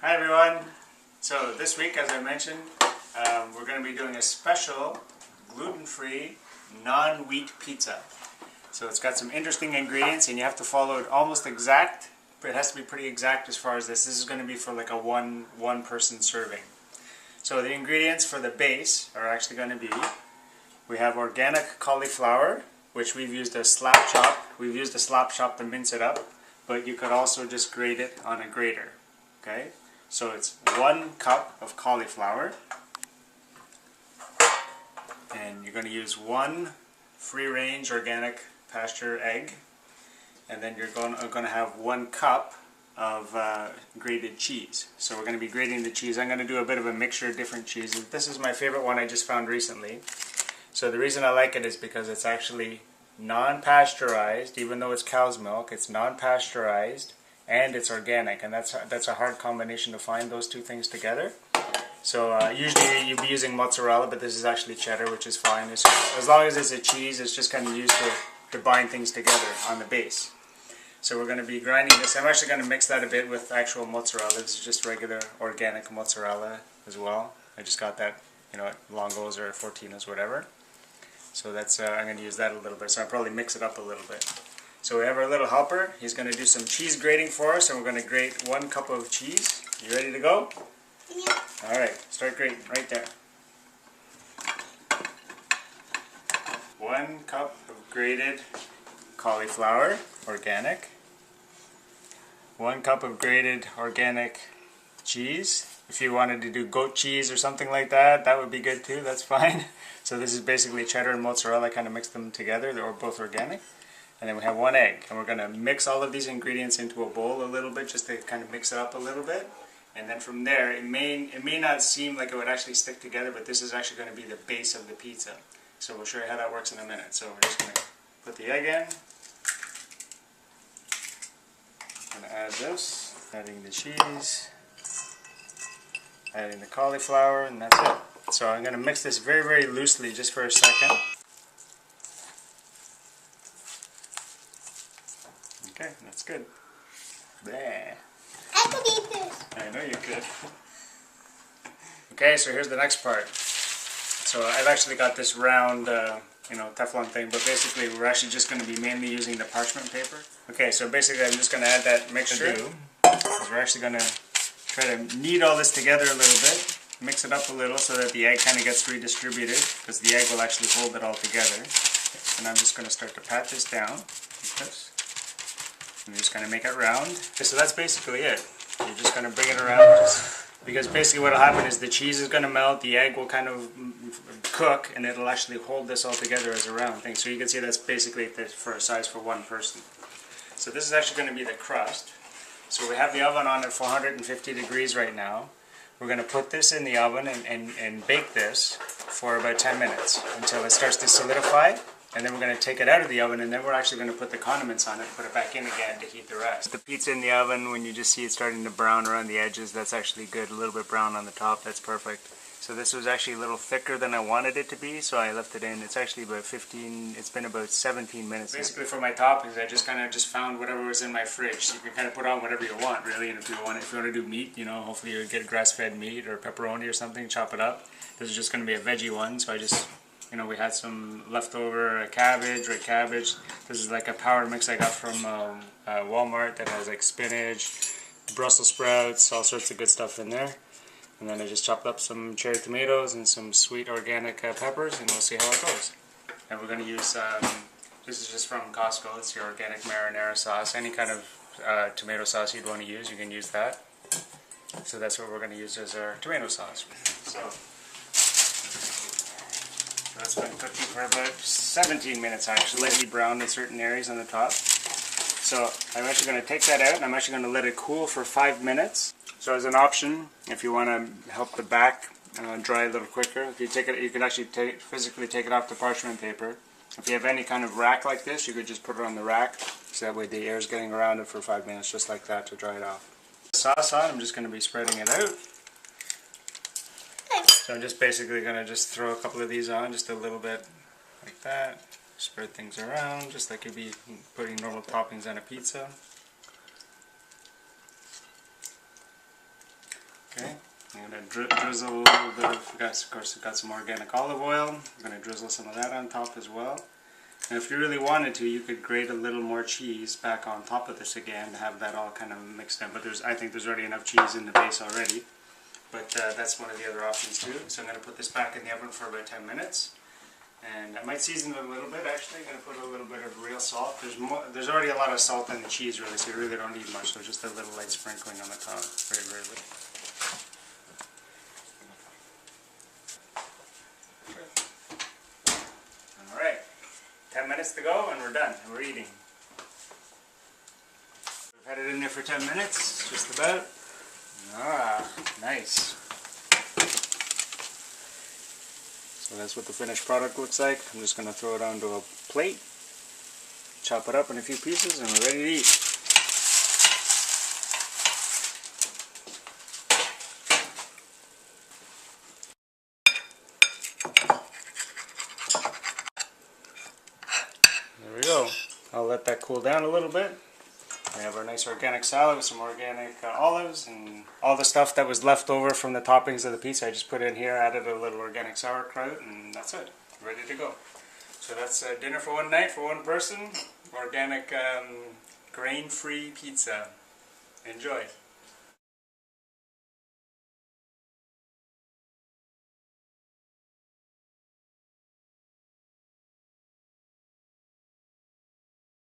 Hi everyone! So this week, as I mentioned, we're going to be doing a special gluten-free, non-wheat pizza. So it's got some interesting ingredients and you have to follow it almost exact, but it has to be pretty exact as far as this. This is going to be for like a one person serving. So the ingredients for the base are actually going to be, we have organic cauliflower, which we've used a slap chop. We've used a slap chop to mince it up, but you could also just grate it on a grater. Okay? So it's 1 cup of cauliflower, and you're going to use 1 free-range organic pasture egg, and then you're going to have 1 cup of grated cheese. So we're going to be grating the cheese. I'm going to do a bit of a mixture of different cheeses. This is my favorite one I just found recently. So the reason I like it is because it's actually non-pasteurized. Even though it's cow's milk, it's non-pasteurized and it's organic, and that's a hard combination to find, those two things together. So usually you'd be using mozzarella, but this is actually cheddar, which is fine. As long as it's a cheese, it's just kind of used to bind things together on the base. So we're going to be grinding this. I'm actually going to mix that a bit with actual mozzarella. This is just regular organic mozzarella as well. I just got that, at Longo's or Fortino's, whatever. So that's I'm going to use that a little bit. So I'll probably mix it up a little bit. So we have our little helper. He's going to do some cheese grating for us, and we're going to grate 1 cup of cheese. You ready to go? Yeah. Alright, start grating right there. 1 cup of grated cauliflower, organic. 1 cup of grated organic cheese. If you wanted to do goat cheese or something like that, that would be good too, that's fine. So this is basically cheddar and mozzarella, I kind of mixed them together, they're both organic. And then we have 1 egg, and we're going to mix all of these ingredients into a bowl a little bit, just to kind of mix it up a little bit. And then from there, it may not seem like it would actually stick together, but this is actually going to be the base of the pizza. So we'll show you how that works in a minute. So we're just going to put the egg in. I'm going to add this, adding the cheese, adding the cauliflower, and that's it. So I'm going to mix this very, very loosely just for a second. Okay, that's good. Bleh. I could eat this. I know you could. Okay, so here's the next part. So I've actually got this round, Teflon thing, but basically we're actually just going to be mainly using the parchment paper. Okay, so basically I'm just going to add that mixture. We're actually going to try to knead all this together a little bit, mix it up a little so that the egg kind of gets redistributed, because the egg will actually hold it all together. And I'm just going to start to pat this down, like this. And just kind of make it round. Okay, so that's basically it. You're just going to bring it around, because basically what will happen is the cheese is going to melt, the egg will kind of cook, and it'll actually hold this all together as a round thing. So you can see that's basically for a size for 1 person. So this is actually going to be the crust. So we have the oven on at 450 degrees right now. We're going to put this in the oven and bake this for about 10 minutes until it starts to solidify. And then we're going to take it out of the oven, and then we're actually going to put the condiments on it, put it back in again to heat the rest. The pizza in the oven, when you just see it starting to brown around the edges, that's actually good. A little bit brown on the top, that's perfect. So this was actually a little thicker than I wanted it to be, so I left it in. It's actually about it's been about 17 minutes. Basically for my toppings, I just kind of found whatever was in my fridge. So you can kind of put on whatever you want, really. And if you want to do meat, hopefully you get grass-fed meat or pepperoni or something, chop it up. This is just going to be a veggie one, so I just... we had some leftover red cabbage. This is like a power mix I got from Walmart that has like spinach, Brussels sprouts, all sorts of good stuff in there. And then I just chopped up some cherry tomatoes and some sweet organic peppers, and we'll see how it goes. And we're going to use, this is just from Costco, it's your organic marinara sauce. Any kind of tomato sauce you'd want to use, you can use that. So that's what we're going to use as our tomato sauce. So that's been cooking for about 17 minutes actually, lightly browned in certain areas on the top. So I'm actually going to take that out, and I'm actually going to let it cool for 5 minutes. So as an option, if you want to help the back dry a little quicker, if you take it, you can actually physically take it off the parchment paper. If you have any kind of rack like this, you could just put it on the rack, so that way the air is getting around it for 5 minutes, just like that, to dry it off. The sauce on, I'm just going to be spreading it out. So I'm just basically going to throw a couple of these on, just a little bit like that. Spread things around, just like you'd be putting normal toppings on a pizza. Okay, I'm going to drizzle a little bit of, of course, I've got some organic olive oil. I'm going to drizzle some of that on top as well. And if you really wanted to, you could grate a little more cheese back on top of this again to have that all kind of mixed in. But I think there's already enough cheese in the base already. But that's one of the other options too. So I'm going to put this back in the oven for about 10 minutes. And I might season it a little bit actually. I'm going to put a little bit of real salt. There's already a lot of salt in the cheese really, so you really don't need much. So just a little light sprinkling on the top, very rarely. Alright, 10 minutes to go and we're done. And we're eating. We've had it in there for 10 minutes, just about. Ah, nice. So that's what the finished product looks like. I'm just going to throw it onto a plate, chop it up in a few pieces, and we're ready to eat. There we go. I'll let that cool down a little bit. We have our nice organic salad with some organic olives and all the stuff that was left over from the toppings of the pizza. I just put in here, added a little organic sauerkraut, and that's it. Ready to go. So that's dinner for one night for one person. Organic grain-free pizza. Enjoy.